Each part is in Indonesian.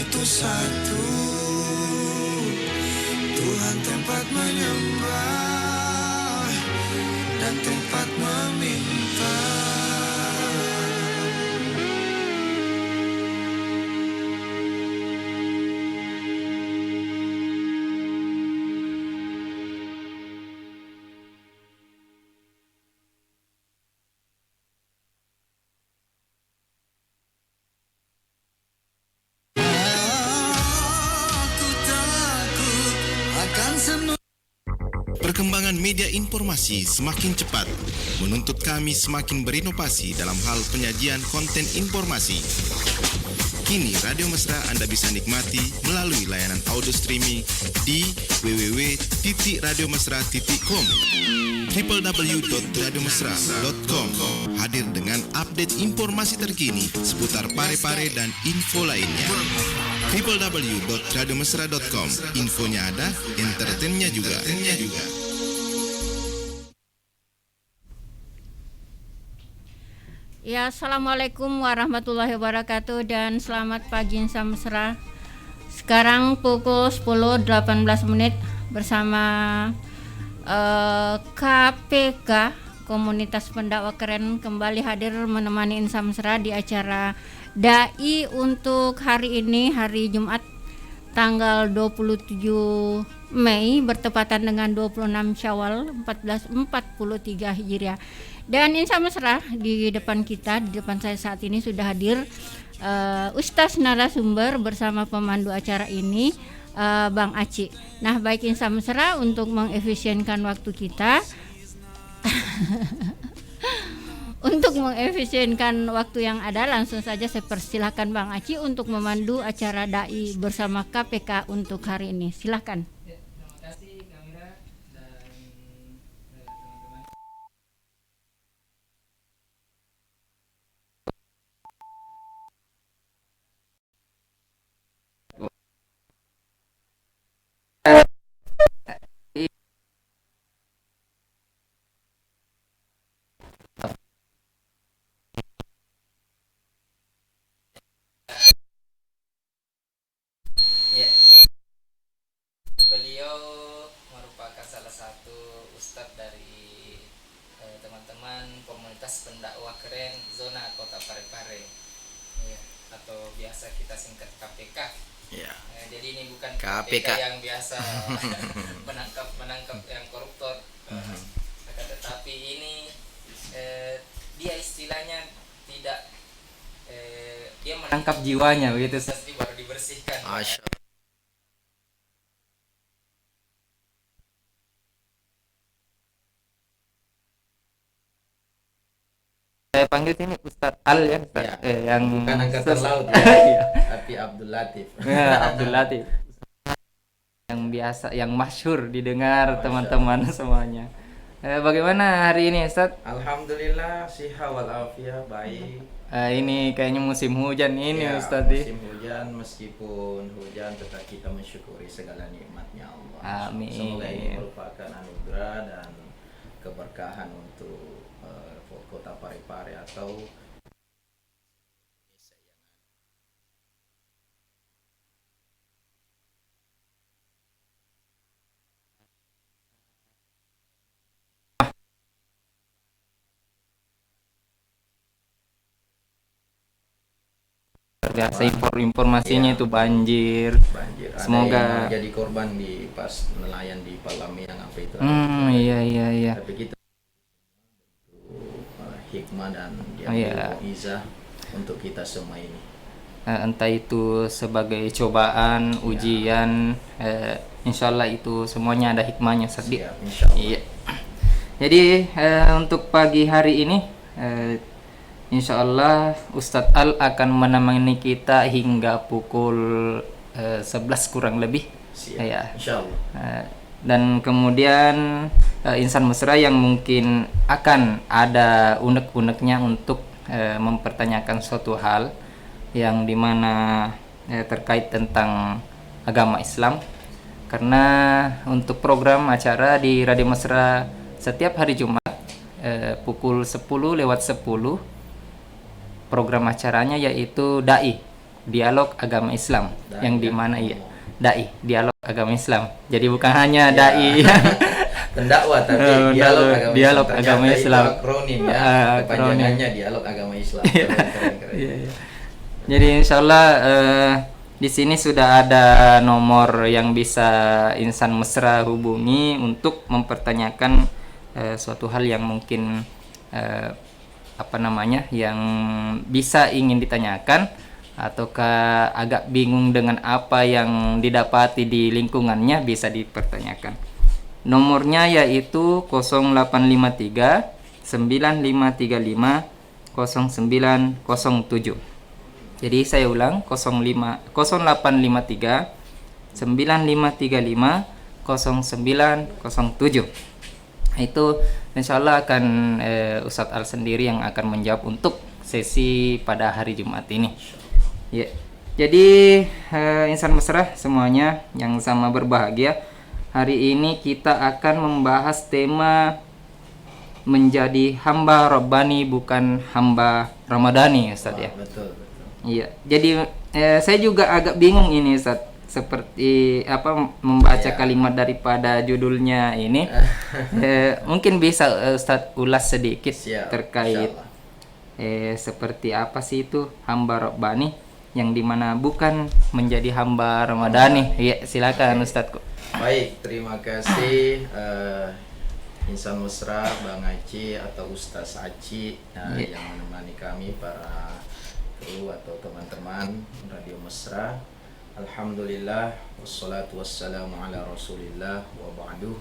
itu satu, Tuhan tempat menyembah dan tempat meminta. Aku takut akan semua. Perkembangan media informasi semakin cepat, menuntut kami semakin berinovasi dalam hal penyajian konten informasi. Kini Radio Mesra Anda bisa nikmati melalui layanan audio streaming di www.radiomesra.com. www.radiomesra.com hadir dengan update informasi terkini seputar pare-pare dan info lainnya. www.radiomesra.com, infonya ada, entertainnya juga. Ya, Assalamualaikum warahmatullahi wabarakatuh dan selamat pagi Insan Mesra. Sekarang pukul 10.18 menit bersama KPK Komunitas Pendakwah Keren kembali hadir menemani Insan Mesra di acara Dai untuk hari ini, hari Jumat tanggal 27 Mei bertepatan dengan 26 Syawal 1443 Hijriah. Dan Insan Mesra di depan kita, di depan saya saat ini sudah hadir Ustaz narasumber bersama pemandu acara ini, Bang Aci. Nah, baik Insan Mesra, untuk mengefisienkan waktu kita untuk mengefisienkan waktu yang ada, langsung saja saya persilahkan Bang Aci untuk memandu acara Dai bersama KPK untuk hari ini. Silahkan. Terima kasih Kamira dan teman-teman. Ya, beliau merupakan salah satu ustadz dari teman-teman komunitas pendakwah keren zona Kota Parepare, ya, atau biasa kita singkat KPK. Ya. Jadi ini bukan KPK KPK yang biasa menangkap yang koruptor, tetapi ini dia istilahnya tidak dia menangkap jiwanya begitu, baru dibersihkan. Masya. Saya panggil sini Ustadz Al ya, Ustadz. Ya, Yang bukan angkatan laut ya, Iya. tapi Abdul Latif. Ya, Abdul Latif. Yang biasa, yang masyhur didengar teman-teman semuanya. Bagaimana hari ini Ustadz? Alhamdulillah siha wal afiyah, baik. Ini kayaknya musim hujan ini Ya, Ustadz. musim hujan, meskipun hujan tetap kita mensyukuri segala nikmatnya Allah. Amin. Semoga ini merupakan anugerah dan keberkahan untuk Kota Parepare atau biasa informasinya Ya, itu banjir. banjir. Semoga- Ada yang jadi korban di pas nelayan di Palamiang apa itu. Iya. Tapi kita hikmah dan Iya. izah untuk kita semua ini. Entah itu sebagai cobaan, ujian, insya Allah itu semuanya ada hikmahnya Ustadz. Siap, insya Allah. Iya. Jadi untuk pagi hari ini, insya Allah Ustadz Al akan menemani kita hingga pukul 11 kurang lebih. Siap, Ya. insya Allah. Dan kemudian Insan Mesra yang mungkin akan ada unek-uneknya untuk mempertanyakan suatu hal yang dimana terkait tentang agama Islam, karena untuk program acara di Radio Mesra setiap hari Jumat pukul 10 lewat 10 program acaranya yaitu Dai dialog agama Islam, Dai yang ya. dimana dialog agama Islam. Jadi bukan hanya Ya. dai Pendakwah tapi dialog Ternyata agama itu Islam. akronim ya. Akronim. Kepanjangannya dialog agama Islam. Keren. Iya, iya. Jadi insyaallah di sini sudah ada nomor yang bisa insan mesra hubungi untuk mempertanyakan suatu hal yang mungkin yang bisa ingin ditanyakan, ataukah agak bingung dengan apa yang didapati di lingkungannya, bisa dipertanyakan. Nomornya yaitu 0853 9535 0907. Jadi saya ulang, 0853 9535 0907. Itu insyaallah akan Ustadz Al sendiri yang akan menjawab untuk sesi pada hari Jumat ini. Ya. Jadi insan mesra semuanya yang sama berbahagia, hari ini kita akan membahas tema menjadi hamba Rabbani bukan hamba Ramadhani, Ustadz ya. Betul. Iya. Jadi saya juga agak bingung ini, Ustadz. Seperti membaca kalimat daripada judulnya ini. Mungkin bisa Ustadz ulas sedikit terkait seperti apa sih itu hamba Rabbani, yang dimana bukan menjadi hamba Ramadhani. Iya, silakan Ustadz. Baik, terima kasih insan mesra Bang Aci atau Ustaz Aci yang menemani kami, para kru atau teman-teman Radio Mesra. Alhamdulillah, wassalatu wassalamu ala rasulillah wa ba'du.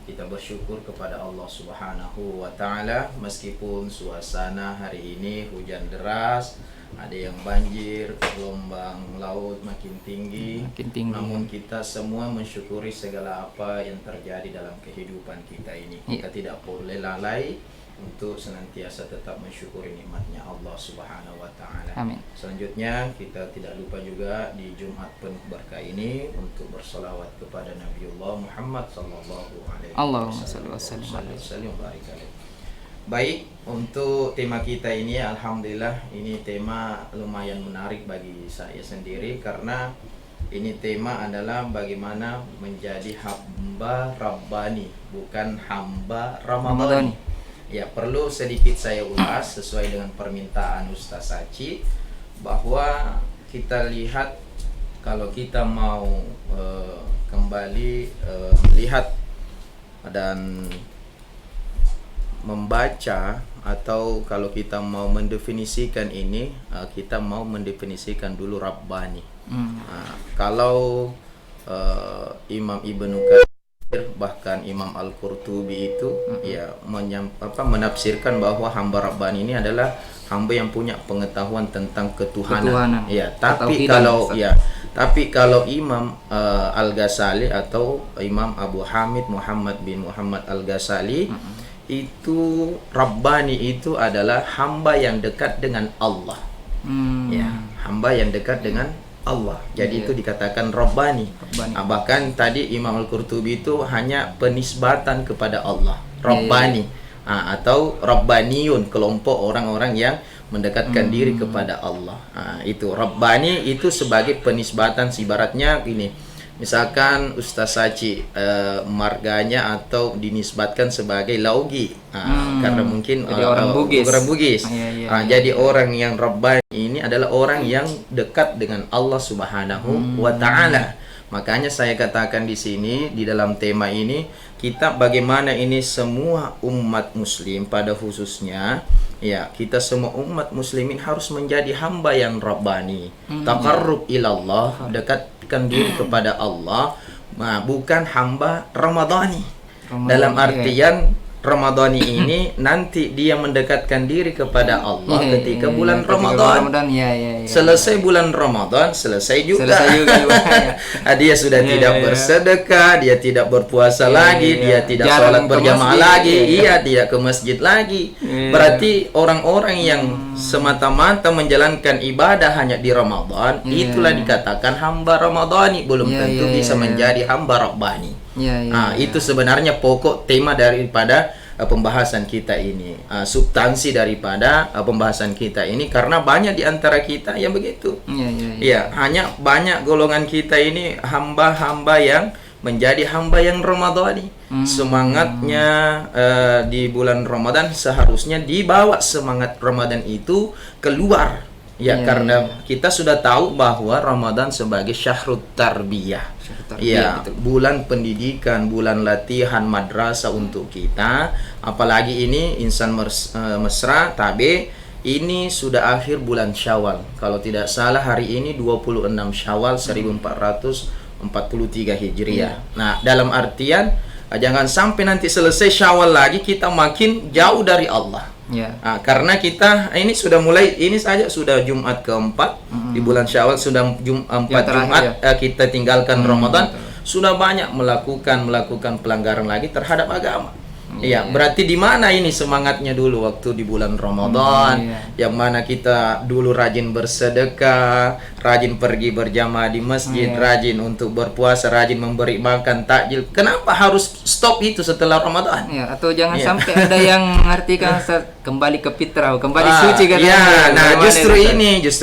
Kita bersyukur kepada Allah Subhanahu wa ta'ala, meskipun suasana hari ini hujan deras, ada yang banjir, gelombang laut makin tinggi. Namun kita semua mensyukuri segala apa yang terjadi dalam kehidupan kita ini. Kita tidak boleh lalai untuk senantiasa tetap mensyukuri nikmatnya Allah Subhanahu wa ta'ala. Amin. Selanjutnya kita tidak lupa juga di Jumat penuh berkah ini untuk bersolawat kepada Nabiullah Muhammad sallallahu alaihi wasallam. Baik, untuk tema kita ini alhamdulillah ini tema lumayan menarik bagi saya sendiri, karena ini tema adalah bagaimana menjadi hamba Rabbani bukan hamba Ramadhani. Ya, perlu sedikit saya ulas sesuai dengan permintaan Ustaz Aci, bahwa kita lihat kalau kita mau kembali melihat dan membaca, atau kalau kita mau mendefinisikan ini, kita mau mendefinisikan dulu Rabbani. Kalau Imam Ibnu Katsir bahkan Imam Al-Qurtubi itu menafsirkan bahwa hamba Rabbani ini adalah hamba yang punya pengetahuan tentang ketuhanan. Ya, tapi kalau Imam Al-Ghazali atau Imam Abu Hamid Muhammad bin Muhammad Al-Ghazali itu Rabbani itu adalah hamba yang dekat dengan Allah. Ya, hamba yang dekat dengan Allah. Jadi itu dikatakan Rabbani. Bahkan tadi Imam Al-Qurtubi itu hanya penisbatan kepada Allah, Rabbani. Atau Rabbaniyun, kelompok orang-orang yang mendekatkan diri kepada Allah. Itu Rabbani itu sebagai penisbatan, ibaratnya ini. Misalkan Ustaz Aci marganya atau dinisbatkan sebagai Laugi, karena mungkin orang Bugis. Jadi orang yang Rabbani ini adalah orang yang dekat dengan Allah Subhanahu wa ta'ala. Makanya saya katakan di sini di dalam tema ini, kita bagaimana ini semua umat muslim pada khususnya, ya, kita semua umat muslimin harus menjadi hamba yang Rabbani. Taqarrub ilallah, dekatkan diri kepada Allah, bukan hamba Ramadhani. Dalam artian Ramadhani ini nanti dia mendekatkan diri kepada Allah ketika bulan Ramadan. Selesai bulan Ramadan, selesai juga. Dia sudah tidak bersedekah, dia tidak berpuasa lagi, dia tidak sholat berjamaah lagi, tidak ke masjid lagi. Berarti orang-orang yang semata-mata menjalankan ibadah hanya di Ramadan, itulah dikatakan hamba Ramadhani, belum tentu bisa menjadi hamba Rabbani. Itu sebenarnya pokok tema daripada pembahasan kita ini, substansi daripada pembahasan kita ini, karena banyak di antara kita yang begitu. Ya, hanya banyak golongan kita ini hamba-hamba yang menjadi hamba yang Ramadhani. Semangatnya di bulan Ramadan seharusnya dibawa semangat Ramadan itu keluar. Ya, karena kita sudah tahu bahwa Ramadan sebagai syahrut tarbiyah. Ya, bulan pendidikan, bulan latihan madrasah untuk kita. Apalagi ini insan mesra tabe, ini sudah akhir bulan Syawal. Kalau tidak salah hari ini 26 Syawal 1443 Hijriah. Nah, dalam artian jangan sampai nanti selesai Syawal lagi kita makin jauh dari Allah. Nah, karena kita ini sudah mulai, ini saja sudah Jumat keempat di bulan Syawal, sudah 4 Jumat kita tinggalkan Ramadan, sudah banyak melakukan pelanggaran lagi terhadap agama. Iya, berarti di mana ini semangatnya dulu waktu di bulan Ramadan, yang mana kita dulu rajin bersedekah, rajin pergi berjamaah di masjid, rajin untuk berpuasa, rajin memberi makan takjil. Kenapa harus stop itu setelah Ramadan? Ya, atau jangan sampai ada yang mengartikan kembali ke fitrah, kembali suci kan? Ya, nah justru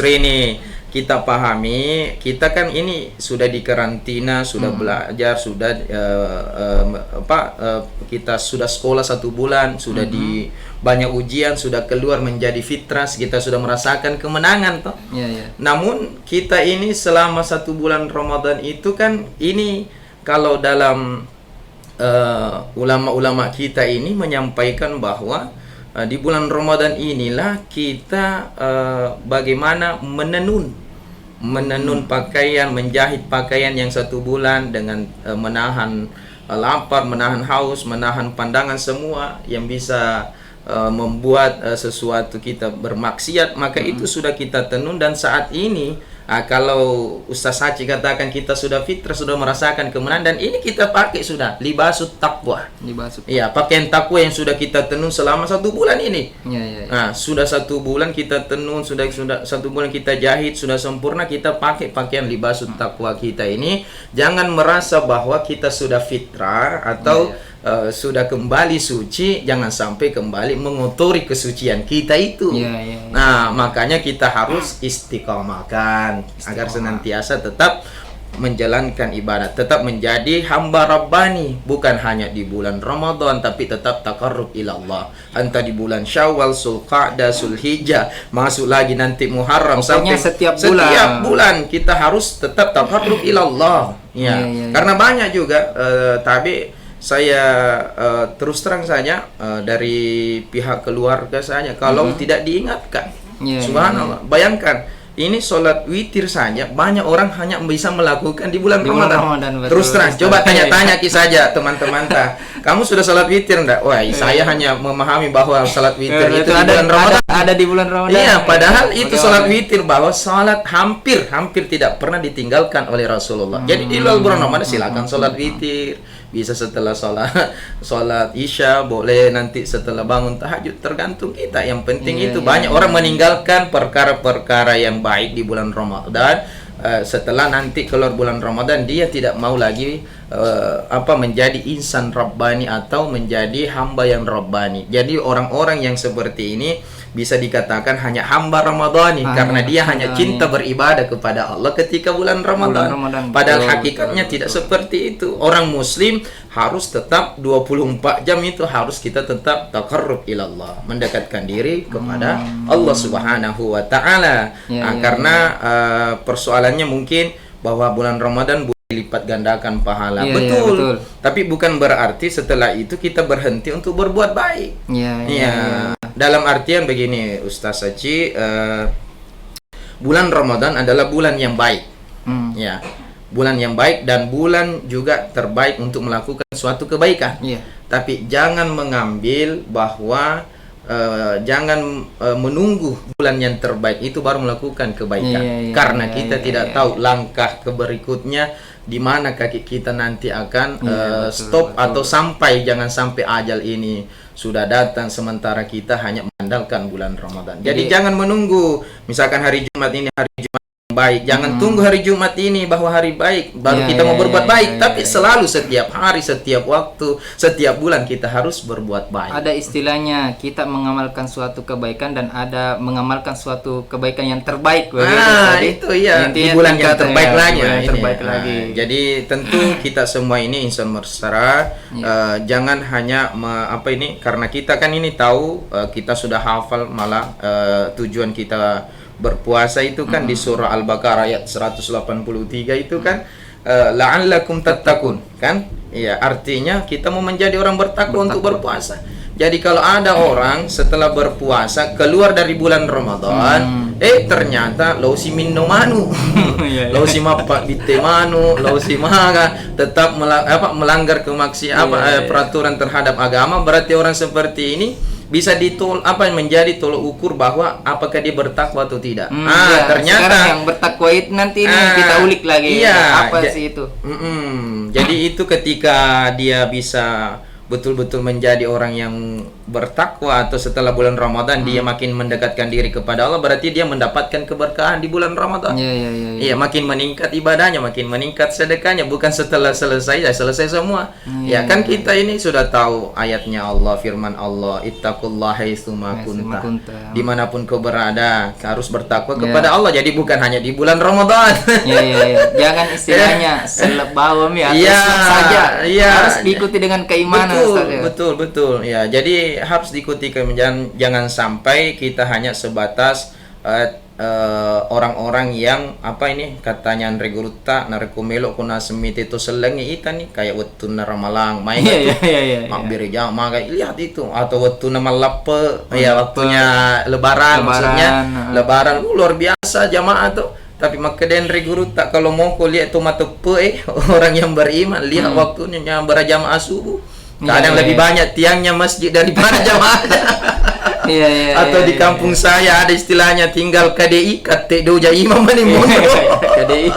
ini kita pahami, kita kan ini sudah di karantina, sudah belajar, sudah kita sudah sekolah 1 bulan, sudah di banyak ujian, sudah keluar menjadi fitrah, kita sudah merasakan kemenangan toh. Namun kita ini selama 1 bulan Ramadan itu kan ini kalau dalam ulama-ulama kita ini menyampaikan bahwa di bulan Ramadan inilah kita bagaimana menenun pakaian, menjahit pakaian yang 1 bulan dengan menahan lapar, menahan haus, menahan pandangan semua yang bisa membuat sesuatu kita bermaksiat, maka itu sudah kita tenun. Dan saat ini kalau Ustaz Haji katakan kita sudah fitrah, sudah merasakan kemenangan, dan ini kita pakai sudah libasut taqwa. Iya, pakaian takwa yang sudah kita tenun selama 1 bulan ini. Nah, sudah 1 bulan kita tenun, sudah 1 bulan kita jahit, sudah sempurna, kita pakai pakaian libasut taqwa kita ini. Jangan merasa bahwa kita sudah fitrah atau sudah kembali suci, jangan sampai kembali mengotori kesucian kita itu. Nah, makanya kita harus istiqomahkan agar senantiasa tetap menjalankan ibadah, tetap menjadi hamba Rabbani, bukan hanya di bulan Ramadan tapi tetap taqarrub ilallah. Entah di bulan Syawal, Zulqa'dah, Zulhijjah, masuk lagi nanti Muharram, sampai setiap bulan kita harus tetap taqarrub ilallah. Karena banyak juga saya terus terang saja dari pihak keluarga saya kalau tidak diingatkan, subhanallah, bayangkan ini sholat witir saja banyak orang hanya bisa melakukan di bulan Ramadan. Terus terang, coba tanya-tanya saja teman-teman, kamu sudah sholat witir enggak? Wah, saya hanya memahami bahwa sholat witir itu di bulan Ramadan. Ada di bulan Ramadan. Iya, padahal itu sholat witir, bahwa sholat hampir tidak pernah ditinggalkan oleh Rasulullah. Jadi di bulan Ramadan silakan sholat witir. Bisa setelah sholat isya, boleh nanti setelah bangun tahajud, tergantung kita. Yang penting itu banyak orang meninggalkan perkara-perkara yang baik di bulan Ramadan. Setelah nanti keluar bulan Ramadan, dia tidak mau lagi menjadi insan Rabbani atau menjadi hamba yang Rabbani. Jadi orang-orang yang seperti ini bisa dikatakan hanya hamba Ramadhani, karena dia hanya cinta beribadah kepada Allah ketika bulan Ramadan. Padahal hakikatnya tidak seperti itu. Orang muslim harus tetap 24 jam itu harus kita tetap taqarrub ilallah, mendekatkan diri kepada Allah Subhanahu wa taala. Karena persoalannya mungkin bahwa bulan Ramadan lipat gandakan pahala. Betul. Tapi bukan berarti setelah itu kita berhenti untuk berbuat baik. Dalam artian begini, Ustaz Haji, bulan Ramadan adalah bulan yang baik. Bulan yang baik dan bulan juga terbaik untuk melakukan suatu kebaikan. Tapi jangan mengambil bahwa jangan menunggu bulan yang terbaik itu baru melakukan kebaikan. Karena kita tidak tahu langkah berikutnya di mana kaki kita nanti akan stop atau sampai. Jangan sampai ajal ini sudah datang sementara kita hanya mengandalkan bulan Ramadan. Jadi jangan menunggu misalkan hari Jumat ini hari Jumat baik. Jangan tunggu hari Jumat ini bahwa hari baik baru kita mau berbuat baik, tapi selalu setiap hari, setiap waktu, setiap bulan kita harus berbuat baik. Ada istilahnya kita mengamalkan suatu kebaikan dan ada mengamalkan suatu kebaikan yang terbaik. Itu ya di bulan yang terbaik lagi. Lagi. Jadi tentu kita semua ini insan mesra, jangan hanya karena kita kan ini tahu kita sudah hafal malah tujuan kita berpuasa itu kan di surah Al-Baqarah ayat 183 itu kan la'allakum tattaqun kan? Iya, artinya kita mau menjadi orang bertakwa untuk berpuasa. Jadi kalau ada orang setelah berpuasa keluar dari bulan Ramadan, ternyata lausi minno manu, lausi mappa bitte manu, lausi maga tetap melanggar peraturan terhadap agama, berarti orang seperti ini bisa menjadi tolok ukur bahwa apakah dia bertakwa atau tidak. Ternyata sekarang yang bertakwa itu nanti ini kita ulik lagi. Apa sih itu? Jadi itu ketika dia bisa betul-betul menjadi orang yang bertakwa atau setelah bulan Ramadan dia makin mendekatkan diri kepada Allah, berarti dia mendapatkan keberkahan di bulan Ramadan. Iya, makin meningkat ibadahnya, makin meningkat sedekahnya, bukan setelah selesai semua. Kan kita ini sudah tahu ayatnya Allah, firman Allah, ittaqullaha haitsuma kunta. Dimanapun kau berada harus bertakwa kepada Allah. Jadi bukan hanya di bulan Ramadan. Jangan istilahnya selebawam saja. Harus diikuti dengan keimanan. Betul. Ya, jadi harus diikuti, jangan sampai kita hanya sebatas orang-orang yang katanya Andreguruta narekumelo kuna semite itu selengi ita nih kayak wettuna ramalang main makbiri jama kayak lihat itu, atau wettuna malappe waktunya lebaran maksudnya lebaran luar biasa jamaah tuh. Tapi makeden Andreguruta kalau mau kau lihat tomatepe orang yang beriman, lihat waktunya berjamaah subuh. Kadang lebih banyak tiangnya masjid daripada jamaahnya. Atau di kampung saya ada istilahnya tinggal KDI, kate doja imam mani monro. KDI.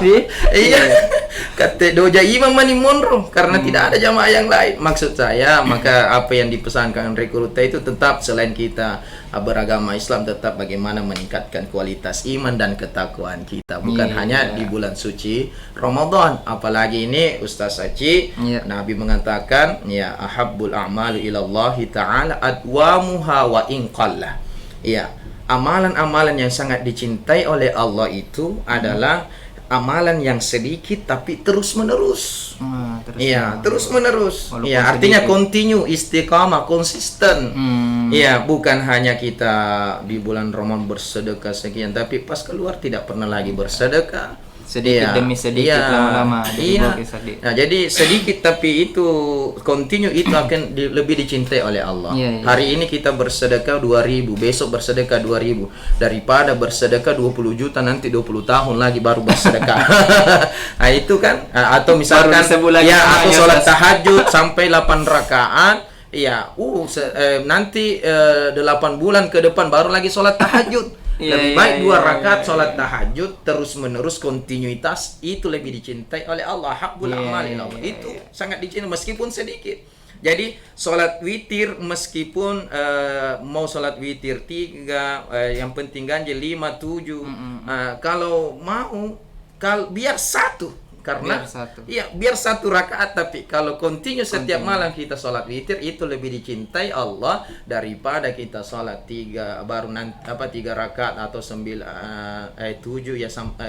Kate doja imam mani monro karena tidak ada jamaah yang lain. Maksud saya, maka apa yang dipesankan Rekruta itu tetap selain kita beragama Islam, tetap bagaimana meningkatkan kualitas iman dan ketakwaan kita, bukan hanya di bulan suci Ramadan. Apalagi ini Ustaz Aci, Nabi mengatakan ahabbul a'malu ilallahi ta'ala adwamuha wa in qalla. Amalan-amalan yang sangat dicintai oleh Allah itu adalah amalan yang sedikit tapi terus-menerus. Terus-menerus. Artinya continue, istiqamah, konsisten. Bukan hanya kita di bulan Ramadan bersedekah sekian, tapi pas keluar tidak pernah lagi bersedekah. Sedikit demi sedikit, lama-lama. Nah, jadi sedikit tapi itu continue, itu akan lebih dicintai oleh Allah. Hari ini kita bersedekah 2.000, besok bersedekah 2.000, daripada bersedekah 20 juta nanti 20 tahun lagi baru bersedekah. Nah, itu kan atau misalkan aku sholat tahajud sampai 8 rakaat. Nanti 8 bulan ke depan baru lagi sholat tahajud. Lebih baik 2 rakaat sholat tahajud terus menerus, kontinuitas itu lebih dicintai oleh Allah. Habbul amal ilallah itu sangat dicintai meskipun sedikit. Jadi sholat witir meskipun mau sholat witir 3, yang penting ganjil 5, 7. Kalau mau biar 1. Karena biar 1 rakaat, tapi kalau continue setiap malam kita sholat witir itu lebih dicintai Allah daripada kita sholat 3 rakaat atau 7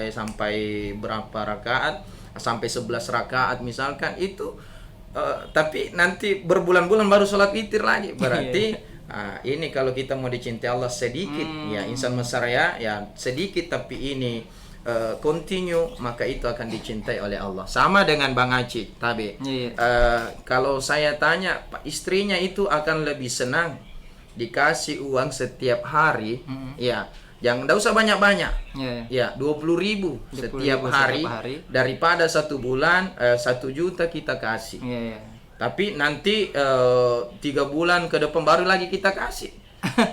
sampai berapa rakaat, sampai 11 rakaat misalkan itu, tapi nanti berbulan-bulan baru sholat witir lagi. Berarti ini kalau kita mau dicintai Allah sedikit, insan mesra sedikit tapi ini continue, maka itu akan dicintai oleh Allah. Sama dengan Bang Aci tadi. Kalau saya tanya, istrinya itu akan lebih senang dikasih uang setiap hari, jangan usah banyak-banyak, 20.000 setiap hari daripada 1 bulan 1 juta kita kasih. Tapi nanti 3 bulan ke depan baru lagi kita kasih.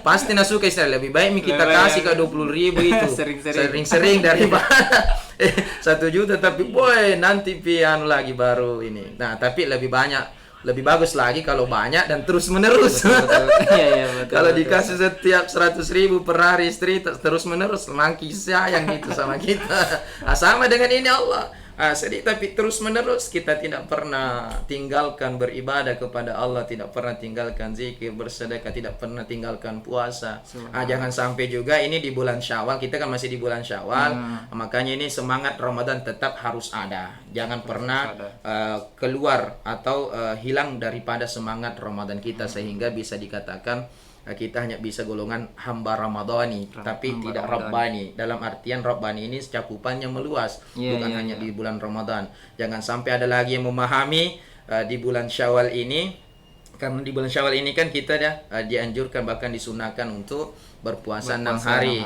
Pasti suka istilah lebih baik kita kasih ke 20.000 itu sering-sering daripada 1 juta tapi nanti pian lagi baru ini. Nah, tapi lebih banyak lebih bagus lagi kalau banyak dan terus menerus. Betul. Iya, iya, betul. Kalau betul. dikasih setiap 100.000 per hari istri terus menerus, makin sayang gitu sama kita. Sama dengan ini Allah. Sedih tapi terus menerus kita tidak pernah tinggalkan beribadah kepada Allah, tidak pernah tinggalkan zikir, bersedekah, tidak pernah tinggalkan puasa. Jangan sampai juga ini di bulan Syawal, kita kan masih di bulan Syawal, makanya ini semangat Ramadan tetap harus ada. Jangan pernah keluar atau hilang daripada semangat Ramadan kita sehingga bisa dikatakan kita hanya bisa golongan hamba Ramadhani, tapi tidak Rabbani. Dalam artian Rabbani ini cakupannya meluas, bukan hanya di bulan Ramadan. Jangan sampai ada lagi yang memahami di bulan Syawal ini, karena di bulan Syawal ini kan kita dianjurkan bahkan disunahkan untuk berpuasa 6 hari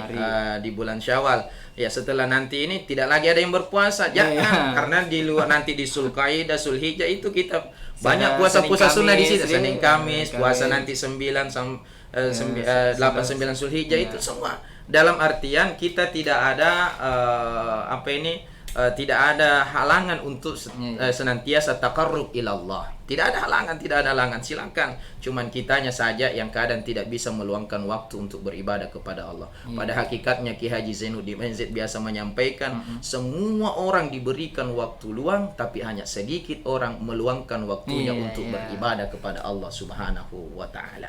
di bulan Syawal. Ya setelah nanti ini tidak lagi ada yang berpuasa, jangan karena di luar nanti di Zulqaidah, Zulhijjah itu kita banyak puasa-puasa sunnah di situ. Senin Kamis, puasa nanti 9 sampai 8 9 Zulhijjah itu semua dalam artian kita tidak ada tidak ada halangan untuk senantiasa taqarrub ilallah. Tidak ada halangan, silakan. Cuman kitanya saja yang kadang tidak bisa meluangkan waktu untuk beribadah kepada Allah. Pada hakikatnya Ki Haji Zainuddin MZ biasa menyampaikan, semua orang diberikan waktu luang, tapi hanya sedikit orang meluangkan waktunya untuk beribadah kepada Allah Subhanahu wa taala.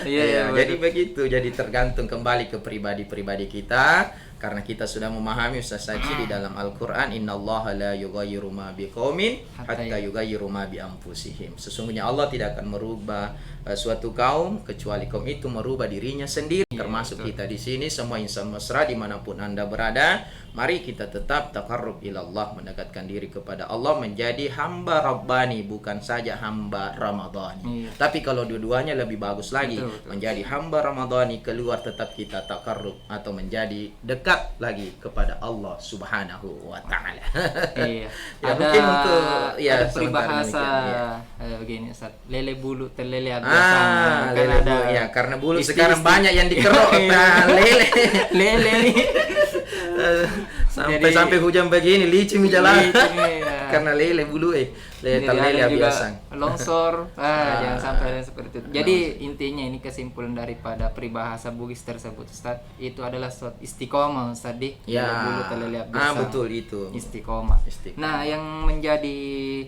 Jadi begitu, jadi tergantung kembali ke pribadi-pribadi kita. Karena kita sudah memahami Ustaz Saji di dalam Al-Quran, innallaha la yughayyiru ma biqaumin hatta yughayyiru ma bi anfusihim. Sesungguhnya Allah tidak akan merubah suatu kaum kecuali kaum itu merubah dirinya sendiri. Termasuk kita di sini, semua insan mesra dimanapun Anda berada, mari kita tetap taqarrub ilallah, mendekatkan diri kepada Allah, menjadi hamba Rabbani, bukan saja hamba Ramadhani. Tapi kalau dua-duanya lebih bagus lagi, menjadi hamba Ramadhani, keluar tetap kita taqarrub atau menjadi dekat lagi kepada Allah Subhanahu wa taala. Mungkin untuk ada peribahasa begini Ustaz, lele bulu terlele agak karena bulu sekarang banyak yang dikerok. Lele nih. Sampai hujan begini licin di jalan. Karena lele bulu lele biasa. Longsor, jangan sampai seperti itu. Jadi intinya ini kesimpulan daripada peribahasa Bugis tersebut Ustaz, itu adalah istiqomah Ustaz di bulu terlele agak. Betul itu. Istiqomah. Nah, yang menjadi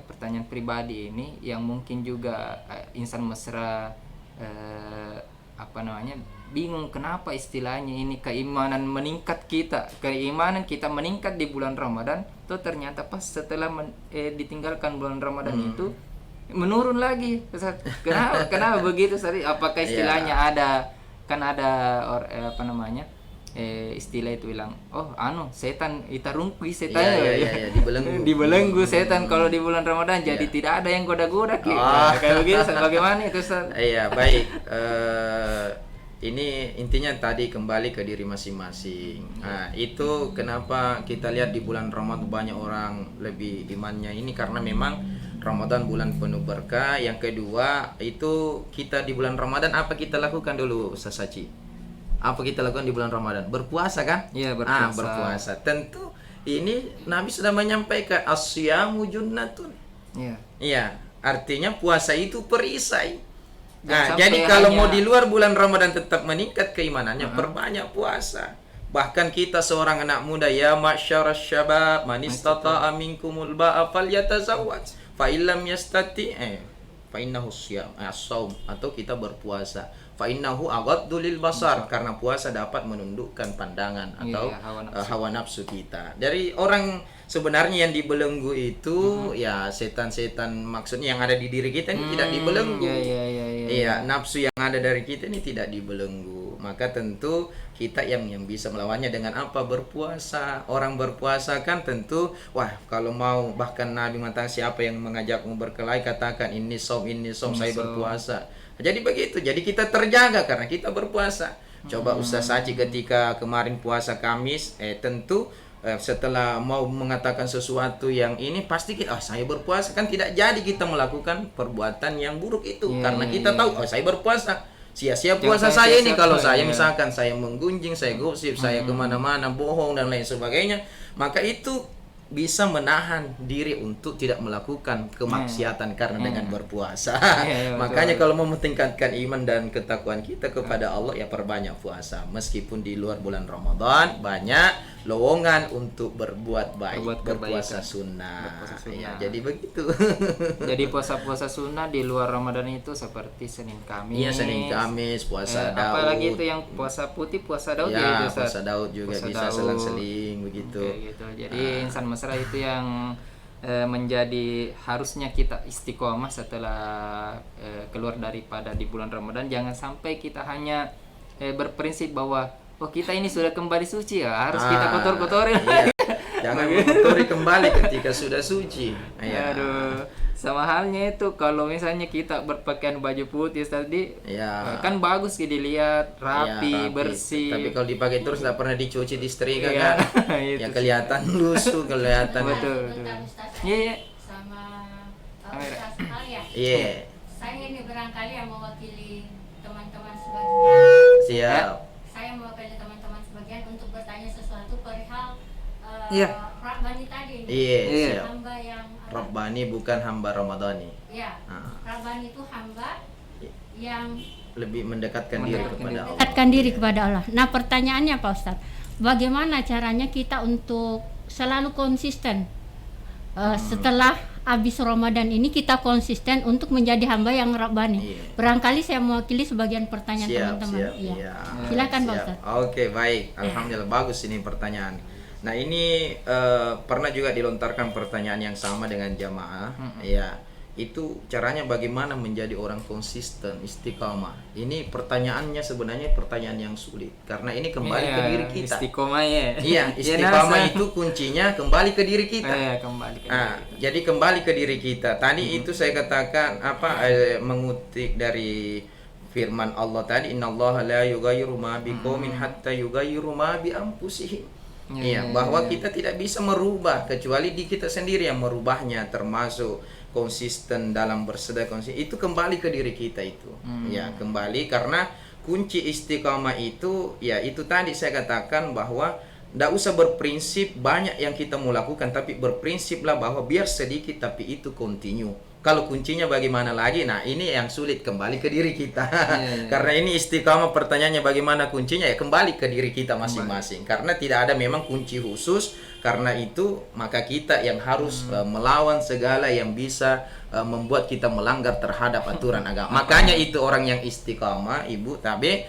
pertanyaan pribadi ini yang mungkin juga insan mesra bingung kenapa istilahnya ini keimanan kita meningkat di bulan Ramadan, tuh ternyata pas setelah ditinggalkan bulan Ramadan itu menurun lagi. Kenapa begitu tadi? Apakah istilahnya ada istilah itu bilang, setan itarungkui setan dibelenggu setan kalau di bulan Ramadan, jadi tidak ada yang goda-goda kayak begitu. Bagaimana itu Ustaz? Baik. Ini intinya tadi kembali ke diri masing-masing. Itu kenapa kita lihat di bulan Ramadan banyak orang lebih imannya ini, karena memang Ramadan bulan penuh berkah. Yang kedua itu kita di bulan Ramadan apa kita lakukan dulu Ustaz Saci? Apa kita lakukan di bulan Ramadan? Berpuasa kan? Iya, berpuasa. Berpuasa. Tentu ini Nabi sudah menyampaikan as-siyamu junnatun. Iya, artinya puasa itu perisai. Jadi kalau mau di luar bulan Ramadan tetap meningkat keimanannya, perbanyak puasa. Bahkan kita seorang anak muda, ya ma'syarasy syabab man istata'a minkumul ba'a falyatazawwaj fa illam yastati fa innahu as-shaum, atau kita berpuasa. Fa innahu aghaddu lil basar, karena puasa dapat menundukkan pandangan atau hawa nafsu kita. Dari orang sebenarnya yang dibelenggu itu setan-setan, maksudnya yang ada di diri kita ini tidak dibelenggu. Nafsu yang ada dari kita ini tidak dibelenggu. Maka tentu kita yang bisa melawannya dengan apa? Berpuasa. Orang berpuasa kan tentu, kalau mau, bahkan Nabi mengatakan siapa yang mengajakmu berkelahi, katakan ini som saya berpuasa. Jadi begitu. Jadi kita terjaga karena kita berpuasa. Coba Ustaz Saji ketika kemarin puasa Kamis, tentu setelah mau mengatakan sesuatu yang ini, pasti kita saya berpuasa, kan tidak jadi kita melakukan perbuatan yang buruk itu karena kita tahu saya berpuasa. Sia-sia puasa saya ini kalau saya misalkan saya menggunjing, saya gosip, saya kemana-mana bohong dan lain sebagainya, maka itu bisa menahan diri untuk tidak melakukan kemaksiatan karena dengan berpuasa. Iya, betul. Makanya kalau mau meningkatkan iman dan ketakwaan kita kepada Allah, ya perbanyak puasa. Meskipun di luar bulan Ramadan banyak lowongan untuk berbuat baik, Berbuat berpuasa kebaikan. sunnah. Berpuasa sunnah. Ya, jadi begitu. Jadi puasa-puasa sunnah di luar Ramadan itu seperti Senin Kamis. Iya, Senin Kamis, puasa Daud. Apalagi itu yang puasa putih, puasa Daud Ya, itu, Ustaz. puasa Daud juga Puasa bisa Daud. selang-seling begitu. Oke, gitu. Jadi insan mesra itu yang menjadi harusnya kita istiqomah setelah keluar daripada di bulan Ramadan. Jangan sampai kita hanya berprinsip bahwa oh kita ini sudah kembali suci ya, harus kita kotor-kotorin. Iya. Jangan mengotori kembali ketika sudah suci. Ya. Aduh, sama halnya itu kalau misalnya kita berpakaian baju putih tadi, Ya. kan bagus gitu dilihat rapi, Ya, bersih. Tapi kalau dipakai terus nggak pernah dicuci, disetrika Iya, kan? itu Ya sih. kelihatan lusuh, kelihatan. Betul. Bentar, Ustaz. Iya, iya. Sama Kamera. Ustaz Alia. Iya. Saya ini barangkali yang mewakili teman-teman sebagian. Siap. Saya mewakili teman-teman sebagian untuk bertanya sesuatu perihal Iya. Rabbani tadi. Iya, Iya. siap. Hamba yang apa? Rabbani bukan hamba Ramadhani. Ya. Ah. Rabbani itu hamba Iya. yang Lebih mendekatkan diri Mendekatkan kepada diri. Allah. mendekatkan diri kepada Allah. Nah, pertanyaannya Pak Ustadz, bagaimana caranya kita untuk selalu konsisten setelah habis Ramadan ini kita konsisten untuk menjadi hamba yang Rabbani. Iya. Barangkali saya mewakili sebagian pertanyaan Siap, teman-teman. siap. Iya. Iya. Silakan Pak Siap. Ustadz. Oke, baik. Alhamdulillah bagus ini pertanyaan. Nah, ini pernah juga dilontarkan pertanyaan yang sama dengan jamaah. Ya, itu caranya bagaimana menjadi orang konsisten, istiqamah. Ini pertanyaannya sebenarnya pertanyaan yang sulit karena ini kembali ke diri kita. Istiqomah ya. Iya, istiqamah itu kuncinya kembali ke diri kita. Kembali ke Nah, diri kita. jadi kembali ke diri kita. Tadi itu saya katakan mengutip dari firman Allah tadi, innallaha la yughayyiru ma biqaumin hatta yughayyiru ma bi anfusihim. Iya, bahwa kita tidak bisa merubah kecuali di kita sendiri yang merubahnya, termasuk konsisten dalam bersedekah. Itu kembali ke diri kita itu. Ya, kembali karena kunci istiqamah itu ya itu tadi saya katakan bahwa tidak usah berprinsip banyak yang kita mau lakukan, tapi berprinsiplah bahwa biar sedikit tapi itu continue. Kalau kuncinya bagaimana lagi? Nah, ini yang sulit, kembali ke diri kita. Karena ini istiqamah, pertanyaannya bagaimana kuncinya, ya kembali ke diri kita masing-masing. Karena tidak ada memang kunci khusus. Karena itu maka kita yang harus melawan segala yang bisa membuat kita melanggar terhadap aturan agama. Makanya itu orang yang istiqamah, Ibu Tabe,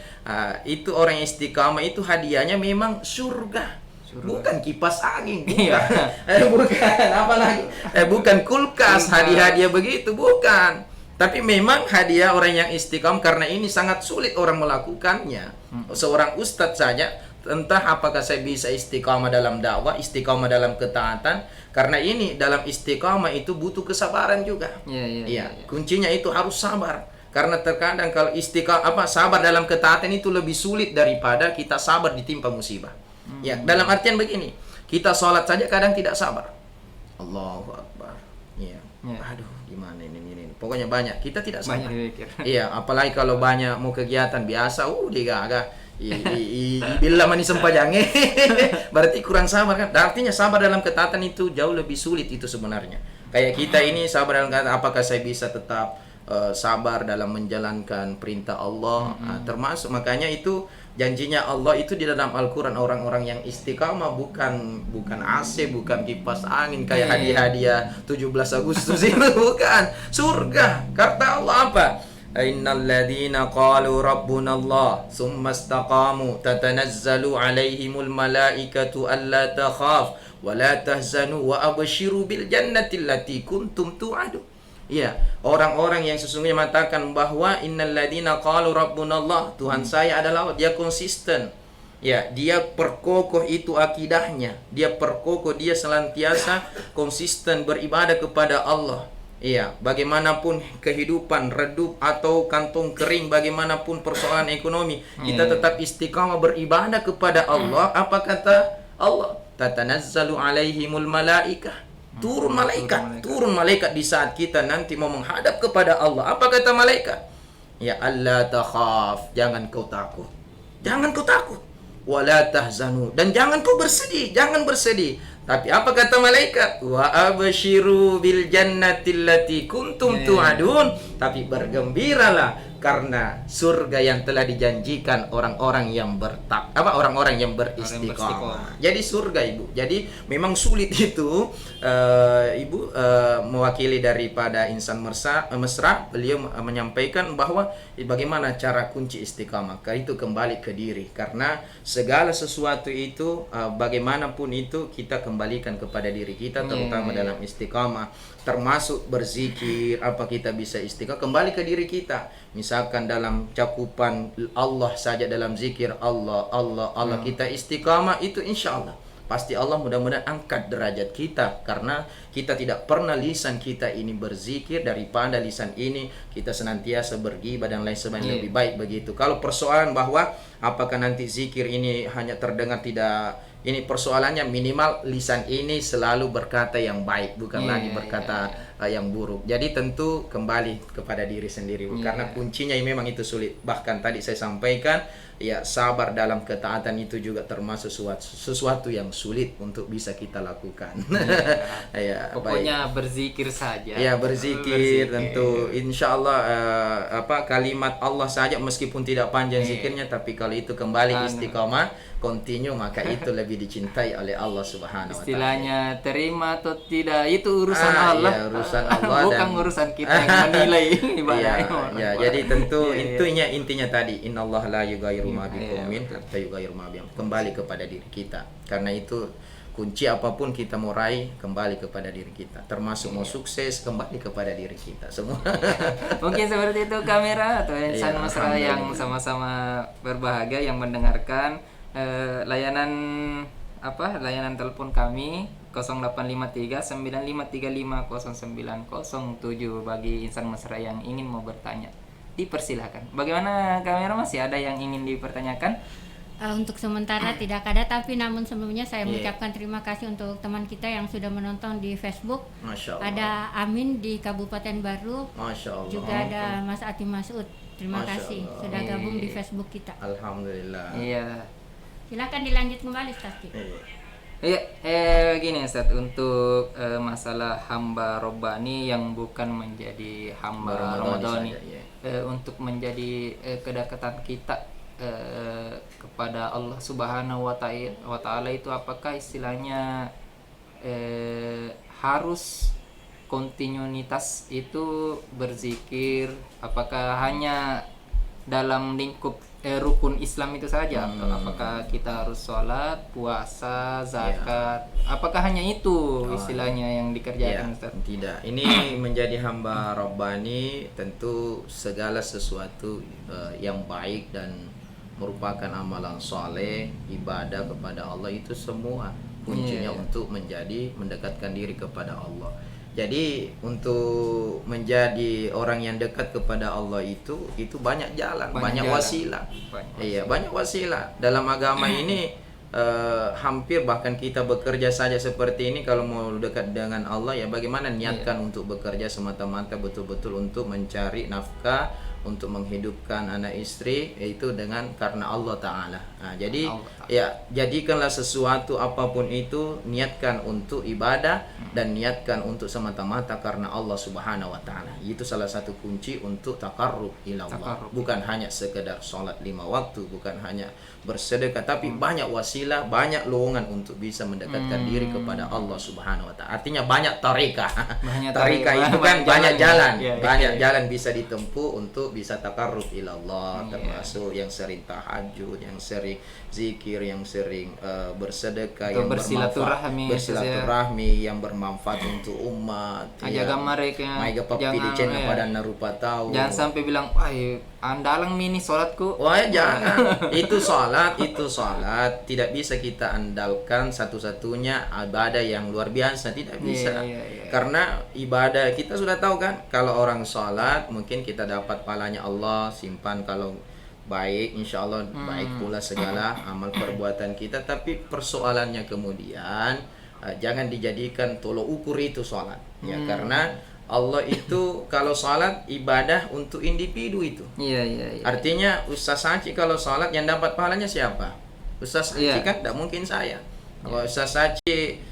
itu orang yang istiqamah itu hadiahnya memang surga. Bukan kipas angin, bukan apalagi, bukan kulkas, hadiah-hadiah begitu, bukan. Tapi memang hadiah orang yang istiqamah, karena ini sangat sulit orang melakukannya. Seorang ustadz saja, entah apakah saya bisa istiqamah dalam dakwah, istiqamah dalam ketaatan, karena ini dalam istiqamah itu butuh kesabaran juga. Iya, kuncinya itu harus sabar. Karena terkadang kalau sabar dalam ketaatan itu lebih sulit daripada kita sabar ditimpa musibah. Ya, dalam artian begini, kita sholat saja kadang tidak sabar. Allahu Akbar. Iya. Aduh, gimana ini. Pokoknya banyak. Kita tidak sabar. Iya, apalagi kalau banyak mau kegiatan biasa, digagah. Bila mani sempajange. Berarti kurang sabar kan? Artinya sabar dalam ketaatan itu jauh lebih sulit itu sebenarnya. Kayak kita ini sabar dalam ketaatan, apakah saya bisa tetap sabar dalam menjalankan perintah Allah? Termasuk makanya itu janjinya Allah itu di dalam Al-Quran, orang-orang yang istiqamah bukan AC, bukan kipas angin kayak hadiah-hadiah 17 Agustus itu, bukan. Surga. Kata Allah apa? Innal ladzina qalu rabbuna Allah tsumma istaqamu tatanazzalu alaihimul malaikatu alla takhaf wa la tahzanu wa abshiru bil jannati allati kuntum tu'adu. Ya, orang-orang yang sesungguhnya mengatakan bahwa innal ladzina qalu rabbuna Allah, Tuhan saya adalah Allah, dia konsisten. Ya, dia perkokoh itu akidahnya. Dia perkokoh, dia senantiasa konsisten beribadah kepada Allah. Iya, bagaimanapun kehidupan redup atau kantong kering, bagaimanapun persoalan ekonomi, kita tetap istiqamah beribadah kepada Allah. Apa kata Allah? Tatanazzalu alaihimul malaikah. Turun malaikat di saat kita nanti mau menghadap kepada Allah. Apa kata malaikat? Ya, alla takhaf, jangan kau takut. Jangan kau takut. Wala tahzanu, dan jangan kau bersedih, jangan bersedih. Tapi apa kata malaikat? Wa absyiru bil jannati allati kuntum tu'adun. Tapi bergembiralah karena surga yang telah dijanjikan orang-orang yang orang-orang yang beristiqamah. Jadi surga, Ibu. Jadi memang sulit itu, Ibu mewakili daripada Insan Mesra, beliau menyampaikan bahwa bagaimana cara kunci istiqamah. Itu kembali ke diri, karena segala sesuatu itu bagaimanapun itu kita kembalikan kepada diri kita, terutama dalam istiqamah, termasuk berzikir. Apa kita bisa istiqamah, kembali ke diri kita. Misalkan dalam cakupan Allah saja, dalam zikir Allah kita istiqamah, itu insya Allah pasti Allah mudah-mudahan angkat derajat kita, karena kita tidak pernah lisan kita ini berzikir daripada lisan ini kita senantiasa berghibah dan lain sebagainya. Lebih baik begitu. Kalau persoalan bahwa apakah nanti zikir ini hanya terdengar, tidak, ini persoalannya minimal lisan ini selalu berkata yang baik, bukan lagi berkata yang buruk. Jadi tentu kembali kepada diri sendiri, karena kuncinya memang itu sulit. Bahkan tadi saya sampaikan, ya, sabar dalam ketaatan itu juga termasuk sesuatu yang sulit untuk bisa kita lakukan. Ya, pokoknya berzikir saja. Ya, berzikir tentu insya Allah kalimat Allah saja meskipun tidak panjang zikirnya, tapi kalau itu kembali istiqamah continue, maka itu lebih dicintai oleh Allah Subhanahu wa taala. Istilahnya terima atau tidak itu urusan Allah. Ya, urusan Allah bukan urusan kita yang menilai ibadahnya. Ya, jadi tentu intinya tadi, innallaha la yughayyiru ma biqaumin hatta yughayyiru ma bihim. Kembali kepada diri kita. Karena itu kunci apapun kita mau raih, kembali kepada diri kita. Termasuk mau sukses, kembali kepada diri kita semua. Mungkin seperti itu kamera atau Insan Mesra yang sama-sama berbahagia yang mendengarkan. Layanan telepon kami 0853 9535 0907 bagi Insan Mesra yang ingin mau bertanya. Dipersilahkan. Bagaimana kamera, masih ada yang ingin dipertanyakan? Untuk sementara tidak ada, tapi namun sebelumnya saya mengucapkan terima kasih untuk teman kita yang sudah menonton di Facebook. Masya Allah. Ada Amin di Kabupaten Baru. Masya Allah. Juga ada Mas Ati Masud. Terima kasih sudah gabung di Facebook kita. Alhamdulillah. Iya. Silakan dilanjut kembali, Ustaz. Iya, gini Ustaz, untuk masalah hamba Robbani yang bukan menjadi hamba Ramadhani, untuk menjadi kedekatan kita kepada Allah Subhanahu wa taala itu apakah istilahnya harus kontinuitas itu berzikir, apakah hanya dalam lingkup rukun Islam itu saja, atau apakah kita harus sholat, puasa, zakat, apakah hanya itu istilahnya yang dikerjakan, Ustaz? Tidak, ini menjadi hamba Rabbani tentu segala sesuatu yang baik dan merupakan amalan soleh, ibadah kepada Allah, itu semua kuncinya untuk mendekatkan diri kepada Allah. Jadi untuk menjadi orang yang dekat kepada Allah itu banyak jalan, banyak wasilah. Iya, banyak wasilah. Dalam agama ini hampir bahkan kita bekerja saja seperti ini, kalau mau dekat dengan Allah ya bagaimana niatkan untuk bekerja semata-mata betul-betul untuk mencari nafkah, untuk menghidupkan anak istri, yaitu karena Allah Ta'ala. Nah, jadi ya jadikanlah sesuatu apapun itu, niatkan untuk ibadah dan niatkan untuk semata-mata karena Allah Subhanahu wa Ta'ala. Itu salah satu kunci untuk taqarrub ila Allah. Bukan hanya sekedar sholat 5 waktu, bukan hanya bersedekah, tapi banyak wasilah, banyak lowongan untuk bisa mendekatkan diri kepada Allah Subhanahu wa Ta'ala. Artinya banyak tarikah. Tarikah itu kan banyak jalan, banyak jalan bisa ditempuh untuk bisa taqarrub ila Allah, termasuk yang sering tahajud, yang sering zikir, yang sering bersedekah, yang bersilaturahmi, yang bermanfaat untuk umat. Ajaga mereka jangan pada narupa tahu. Jangan sampai bilang, andalang mini sholatku. Wah, jangan. Itu sholat tidak bisa kita andalkan satu-satunya ibadah yang luar biasa, tidak bisa. Karena ibadah kita sudah tahu kan, kalau orang sholat mungkin kita dapat palanya Allah simpan, kalau baik insya Allah baik pula segala amal perbuatan kita. Tapi persoalannya kemudian jangan dijadikan tolok ukur itu sholat ya, karena Allah itu kalau sholat ibadah untuk individu itu. Artinya Ustaz Saci kalau sholat yang dapat pahalanya siapa? Ustaz Saci kan tidak mungkin saya. Kalau Ustaz Saci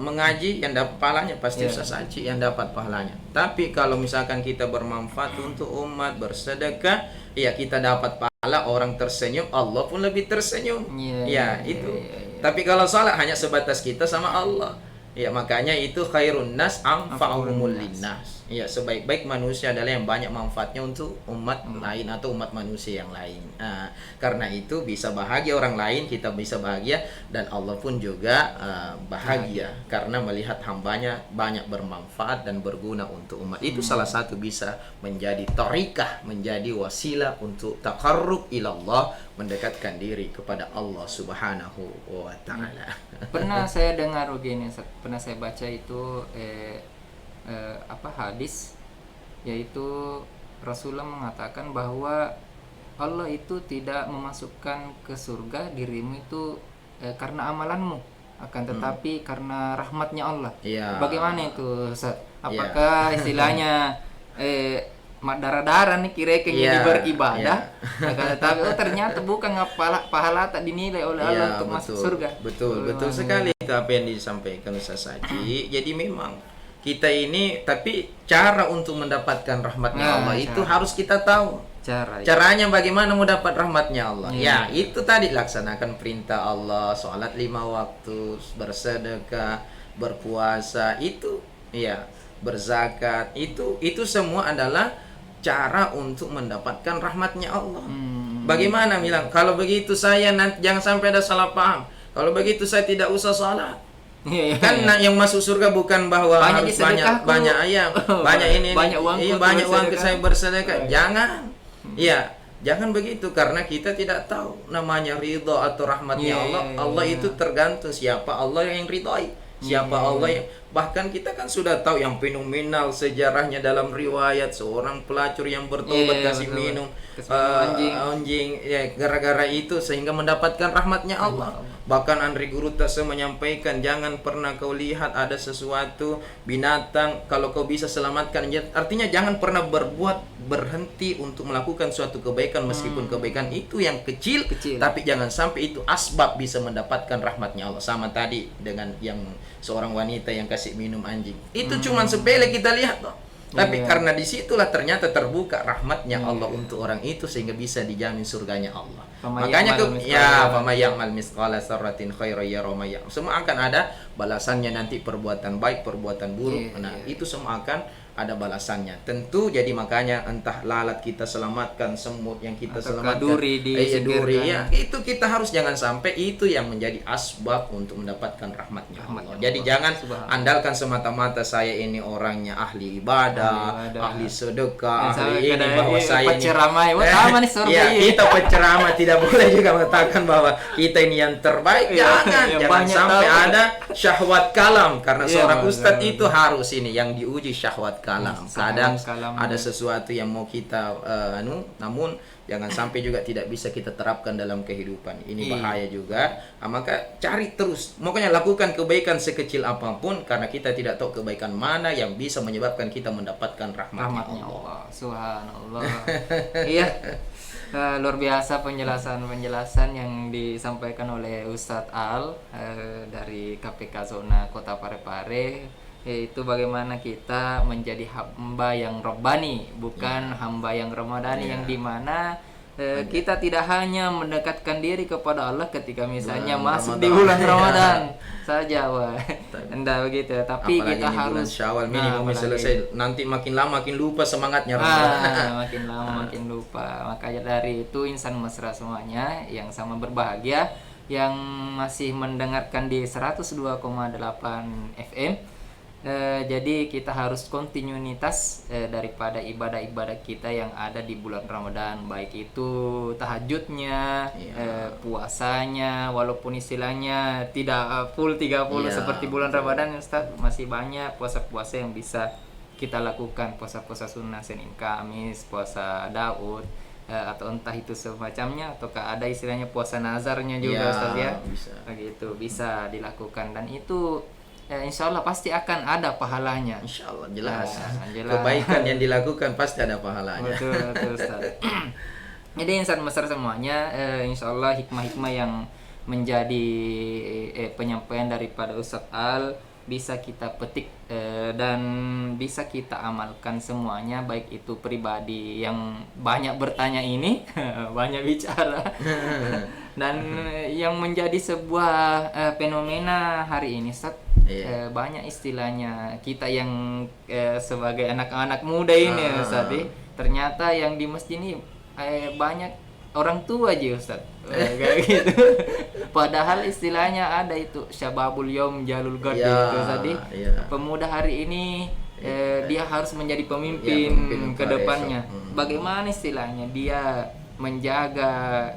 mengaji yang dapat pahalanya pasti Iya. Ustaz Aci yang dapat pahalanya. Tapi kalau misalkan kita bermanfaat untuk umat, bersedekah, ya kita dapat pahala, orang tersenyum, Allah pun lebih tersenyum. Iya, Ya, iya, itu. iya, iya. Tapi kalau salat hanya sebatas kita sama Allah. Ya, makanya itu khairun nas anfa'uhumul linnas. Ya, sebaik-baik manusia adalah yang banyak manfaatnya untuk umat lain atau umat manusia yang lain. Karena itu bisa bahagia orang lain, kita bisa bahagia, dan Allah pun juga bahagia karena melihat hambanya banyak bermanfaat dan berguna untuk umat. Itu salah satu bisa menjadi tariqah, menjadi wasilah untuk taqarrub ilallah, mendekatkan diri kepada Allah Subhanahu wa taala. Pernah saya dengar begini, pernah saya baca itu hadis, yaitu Rasulullah mengatakan bahwa Allah itu tidak memasukkan ke surga dirimu itu karena amalanmu, akan tetapi karena rahmatnya Allah. Iya. Bagaimana itu, Ustaz? Apakah istilahnya darah-darah nih kira-kira Iya, beribadah, akan tetapi ternyata bukan pahala tak dinilai oleh Allah Iya, untuk masuk betul. surga. Betul sekali itu apa yang disampaikan Ustaz Haji. Jadi memang kita ini, tapi cara untuk mendapatkan rahmatnya Nah, Allah itu cara. harus kita tahu. Caranya bagaimana mau dapat rahmatnya Allah? Ya, itu tadi laksanakan perintah Allah, sholat 5 waktu, bersedekah, berpuasa, itu ya, berzakat, itu semua adalah cara untuk mendapatkan rahmatnya Allah. Bagaimana bilang, kalau begitu saya jangan sampai ada salah paham. Kalau begitu saya tidak usah sholat. Kan yang masuk surga bukan bahwa Banyak harus disedekahku. banyak ayam, banyak ini, Banyak uangku iya, untuk banyak uang bersedekah. saya bersedekah. Jangan. Iya, jangan begitu karena kita tidak tahu namanya ridho atau rahmatnya Iya, Allah. iya, Allah iya. itu tergantung siapa Allah yang ridhoi. Siapa Allah yang, bahkan kita kan sudah tahu yang fenomenal sejarahnya dalam riwayat seorang pelacur yang bertobat Iya, kasih betul. minum Kasih minum anjing, ya, gara-gara itu sehingga mendapatkan rahmatnya Allah. Bahkan Andri Guru Tase menyampaikan, jangan pernah kau lihat ada sesuatu binatang kalau kau bisa selamatkan. Artinya jangan pernah berhenti untuk melakukan suatu kebaikan meskipun kebaikan itu yang kecil, tapi jangan sampai itu asbab bisa mendapatkan rahmatnya Allah. Sama tadi dengan yang seorang wanita yang kasih minum anjing. Itu cuman sepele kita lihat loh. Tapi karena disitulah ternyata terbuka rahmatnya Allah untuk orang itu sehingga bisa dijamin surganya Allah. Makanya fama ya'mal misqala dzarratin khairan yara ma ya'mal. Semua akan ada balasannya nanti, perbuatan baik, perbuatan buruk. Itu semua akan ada balasannya. Tentu jadi makanya entah lalat kita selamatkan, semut yang kita Atau selamatkan, duri disingkirkan. ya, itu kita harus jangan sampai itu yang menjadi asbab untuk mendapatkan rahmatnya Allah. Jadi jangan andalkan semata-mata saya ini orangnya ahli ibadah, ahli sedekah, ahli ini, bahwa saya ini penceramai, ya, kita penceramah tidak boleh juga mengatakan bahwa kita ini yang terbaik. Jangan sampai ada syahwat kalam, karena seorang ustadz itu harus ini yang diuji syahwat kalam. Kadang ada sesuatu yang mau kita namun jangan sampai juga tidak bisa kita terapkan dalam kehidupan. Ini bahaya juga. Maka cari terus, makanya lakukan kebaikan sekecil apapun, karena kita tidak tahu kebaikan mana yang bisa menyebabkan kita mendapatkan rahmatnya Allah. Subhanallah. Iya. Luar biasa penjelasan yang disampaikan oleh Ustadz Al dari KPK Zona Kota Parepare, yaitu bagaimana kita menjadi hamba yang Rabbani, bukan hamba yang Ramadhani, yang dimana kita tidak hanya mendekatkan diri kepada Allah ketika misalnya masuk di bulan Ramadan saja, enggak begitu, tapi apalagi kita ini harus bulan Syawal minimum selesai, nanti makin lama makin lupa semangatnya makin lama makin lupa. Makanya dari itu insan mesra semuanya yang sama berbahagia yang masih mendengarkan di 102,8 FM. Jadi kita harus kontinuitas daripada ibadah-ibadah kita yang ada di bulan Ramadan, baik itu tahajudnya, puasanya, walaupun istilahnya tidak full 30 seperti bulan Ramadan, Ustaz, masih banyak puasa-puasa yang bisa kita lakukan, puasa-puasa sunnah Senin Kamis, puasa Daud, atau entah itu semacamnya, ataukah ada istilahnya puasa nazarnya juga, Ustaz ya. Begitu bisa dilakukan, dan itu insya Allah pasti akan ada pahalanya. Insya Allah jelas. Jelas. Kebaikan yang dilakukan pasti ada pahalanya. Betul Ustaz. Jadi insan besar semuanya, insya Allah hikmah-hikmah yang menjadi penyampaian daripada Ustadz Al bisa kita petik dan bisa kita amalkan semuanya, baik itu pribadi yang banyak bertanya ini banyak bicara dan yang menjadi sebuah fenomena hari ini Ustaz. Banyak istilahnya kita yang sebagai anak-anak muda ini Ustaz, ternyata yang di masjid ini banyak orang tua aja Ustaz. Kayak gitu. Padahal istilahnya ada itu syababul yaum jalul gad itu tadi. Pemuda hari ini dia harus menjadi pemimpin ke depannya. Bagaimana istilahnya dia menjaga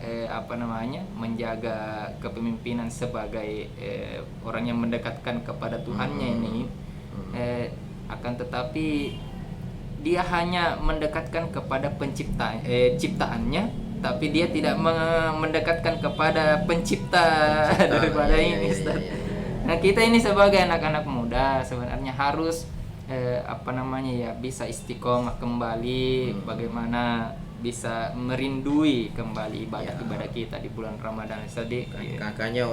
menjaga kepemimpinan sebagai orang yang mendekatkan kepada Tuhannya ini. Akan tetapi dia hanya mendekatkan kepada ciptaannya, tapi dia tidak mendekatkan kepada pencipta daripada ini Ustaz. Nah, kita ini sebagai anak-anak muda sebenarnya harus bisa istiqomah kembali, bagaimana bisa merindui kembali ibadah kita di bulan Ramadan Ustaz. Makanya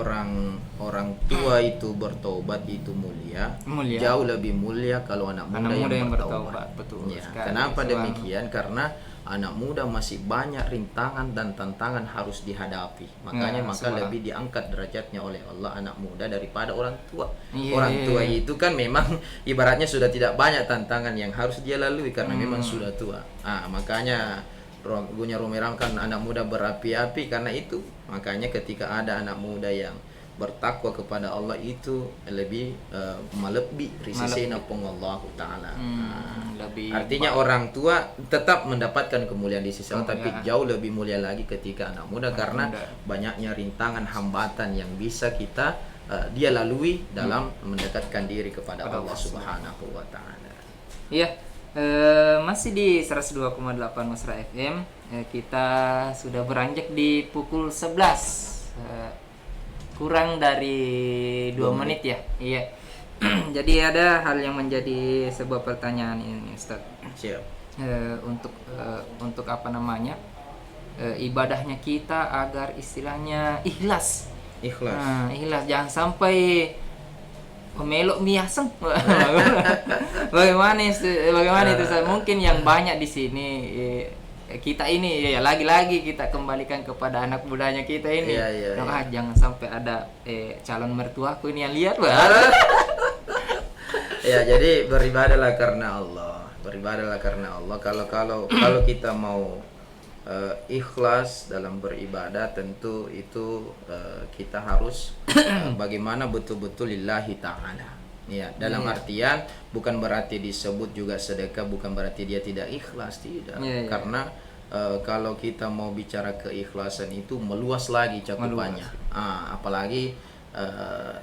orang tua itu bertobat itu mulia. Jauh lebih mulia kalau anak muda yang bertobat. Betul. Kenapa demikian? Karena anak muda masih banyak rintangan dan tantangan harus dihadapi. Makanya lebih diangkat derajatnya oleh Allah anak muda daripada orang tua. Orang tua itu kan memang ibaratnya sudah tidak banyak tantangan yang harus dia lalui karena memang sudah tua. Makanya Gunya Romeram kan anak muda berapi-api karena itu. Makanya ketika ada anak muda yang bertakwa kepada Allah itu lebih melebihi risisina pengallahu taala. Artinya orang tua tetap mendapatkan kemuliaan di sisi Allah, tapi jauh lebih mulia lagi ketika anak muda karena banyaknya rintangan hambatan yang bisa kita dia lalui dalam mendekatkan diri kepada Allah Subhanahu wa taala. Iya. Masih di 102,8 Mesra FM. Kita sudah beranjak di pukul 11. Kurang dari 2 menit ya. Iya. Jadi ada hal yang menjadi sebuah pertanyaan ini Ustaz. Siap. Untuk ibadahnya kita agar istilahnya ikhlas. Ikhlas, jangan sampai melok miaseng. Bagaimana itu Ustaz? Mungkin yang banyak di sini kita ini lagi-lagi kita kembalikan kepada anak mudanya kita ini. Jangan sampai ada calon mertuaku ini yang lihat. Jadi beribadahlah karena Allah. Kalau kita mau ikhlas dalam beribadah, tentu itu kita harus bagaimana betul-betul lillahi ta'ala. Dalam artian bukan berarti disebut juga sedekah, bukan berarti dia tidak ikhlas, tidak. Karena kalau kita mau bicara keikhlasan itu meluas lagi cakupannya. Apalagi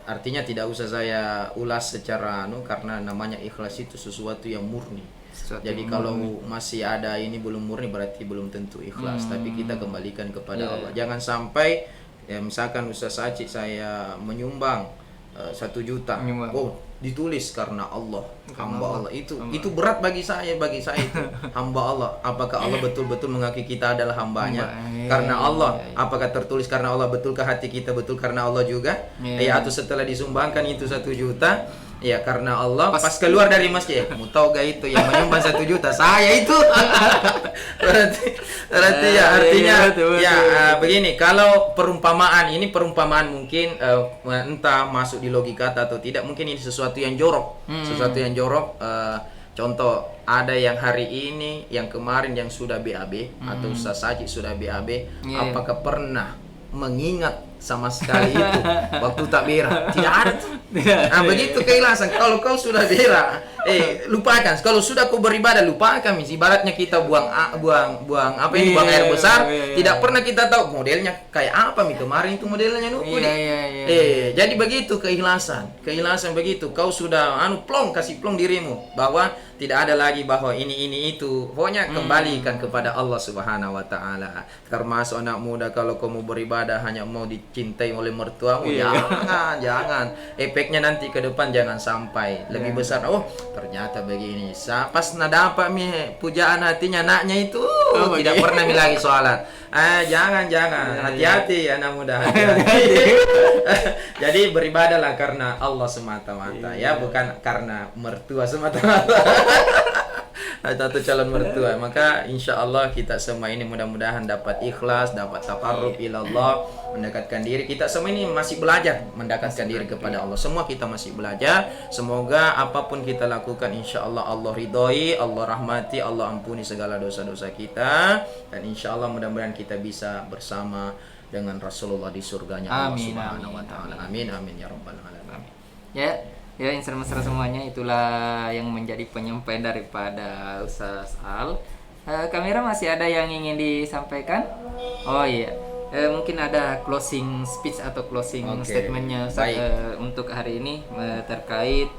artinya tidak usah saya ulas secara karena namanya ikhlas itu sesuatu yang murni. Jadi kalau masih ada ini belum murni berarti belum tentu ikhlas. Tapi kita kembalikan kepada Allah. Jangan sampai misalkan Ustaz Acik saya menyumbang 1 juta. Ditulis karena Allah, hamba Allah. Itu berat bagi saya itu. Hamba Allah. Apakah Allah betul-betul mengakui kita adalah hambanya? Karena Allah. Apakah tertulis karena Allah? Betulkah hati kita betul karena Allah juga? Atau setelah disumbangkan itu 1 juta karena Allah pas keluar dari masjid mau tahu gak itu yang menyumbang 1 juta saya itu. berarti artinya begini, kalau perumpamaan mungkin entah masuk di logika atau tidak, mungkin ini sesuatu yang jorok. Contoh, ada yang hari ini, yang kemarin yang sudah BAB atau Ustaz Sajid sudah BAB, apakah pernah mengingat sama sekali itu waktu tak berak? Tidak ada tuh. Begitu keikhlasan. Kalau kau sudah berak, lupakan. Kalau sudah kau beribadah, lupakan. Ibaratnya kita buang air besar, tidak pernah kita tahu modelnya kayak apa kemarin itu modelnya jadi begitu keikhlasan begitu. Kau sudah kasih plong dirimu bahwa tidak ada lagi bahwa ini itu. Pokoknya kembalikan kepada Allah Subhanahu wa taala. Termasuk anak muda, kalau kamu beribadah hanya mau dicintai oleh mertuamu, jangan. Efeknya nanti ke depan jangan sampai lebih besar. ternyata begini. Pas nada apa mi pujaan hatinya anaknya itu tidak pernah mi lagi sholat. Jangan hati-hati anak muda, hati-hati. Jadi beribadahlah karena Allah semata-mata ya, bukan karena mertua semata-mata. Atau calon mertua. Maka insya Allah kita semua ini mudah-mudahan dapat ikhlas, dapat taqarrub ilallah, mendekatkan diri. Kita semua ini masih belajar mendekatkan diri kepada Allah. Semua kita masih belajar. Semoga apapun kita lakukan insya Allah Allah ridhoi, Allah rahmati, Allah ampuni segala dosa-dosa kita. Dan insya Allah mudah-mudahan kita bisa bersama dengan Rasulullah di surganya Allah Subhanahu wa taala. Amin amin ya rabbal alamin. Ya insan mesra semuanya, itulah yang menjadi penyampaian daripada Ustaz Al. Kamera masih ada yang ingin disampaikan? Oh iya, mungkin ada closing speech atau closing statementnya Ustaz, untuk hari ini terkait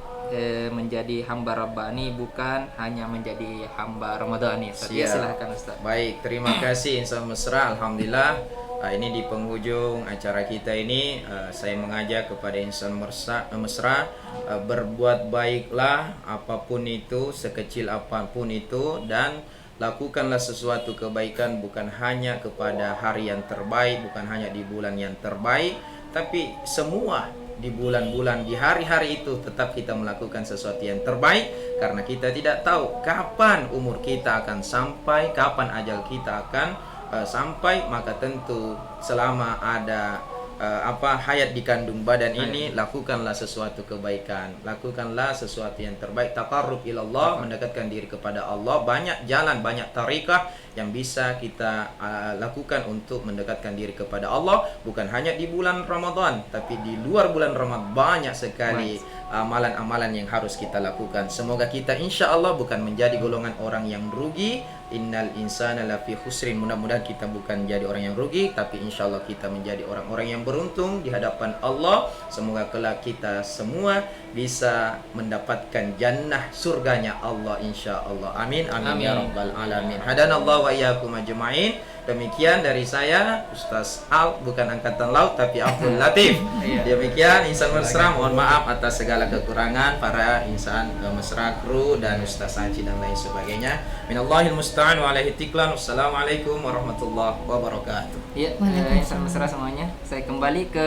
menjadi hamba Rabbani bukan hanya menjadi hamba Ramadhani. Ya, silakan Ustaz. Baik, terima kasih insan mesra. Alhamdulillah. Ini di penghujung acara kita ini saya mengajak kepada insan mesra, berbuat baiklah apapun itu, sekecil apapun itu, dan lakukanlah sesuatu kebaikan bukan hanya kepada hari yang terbaik, bukan hanya di bulan yang terbaik, tapi semua di bulan-bulan, di hari-hari itu tetap kita melakukan sesuatu yang terbaik, karena kita tidak tahu kapan umur kita akan sampai, kapan ajal kita akan sampai. Maka tentu selama ada hayat di kandung badan ini, lakukanlah sesuatu kebaikan, lakukanlah sesuatu yang terbaik, taqarrub ilallah, mendekatkan diri kepada Allah. Banyak jalan, banyak tarikah yang bisa kita lakukan untuk mendekatkan diri kepada Allah, bukan hanya di bulan Ramadan, tapi di luar bulan Ramadan banyak sekali amalan-amalan yang harus kita lakukan. Semoga kita insya Allah bukan menjadi golongan orang yang rugi. Innal insana lafi khusrin. Mudah-mudahan kita bukan menjadi orang yang rugi, tapi insya Allah kita menjadi orang-orang yang beruntung di hadapan Allah. Semoga kelak kita semua bisa mendapatkan jannah surganya Allah insya Allah. Amin amin ya rabbal alamin. Hadanallahu wa iyyakum ajmain. Demikian dari saya, Ustaz Al, bukan angkatan laut tapi Abdul Latif. Demikian insan mesra, mohon maaf atas segala kekurangan para insan mesra, kru dan Ustaz Haji dan lain sebagainya. Minallahil musta'an wa alaihi tiklan. Wassalamualaikum warahmatullahi wabarakatuh. Iya, insan mesra semuanya. Saya kembali ke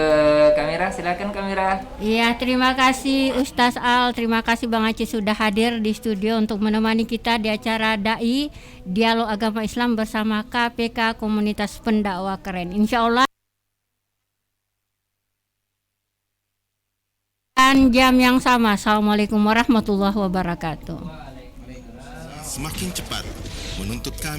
kamera, silakan kamera. Iya, terima kasih Ustaz Al, terima kasih Bang Aceh sudah hadir di studio untuk menemani kita di acara Dai Dialog Agama Islam bersama KPK Komunitas Pendakwah Keren. Insya Allah dan jam yang sama. Assalamualaikum warahmatullahi wabarakatuh. Semakin cepat menuntut kami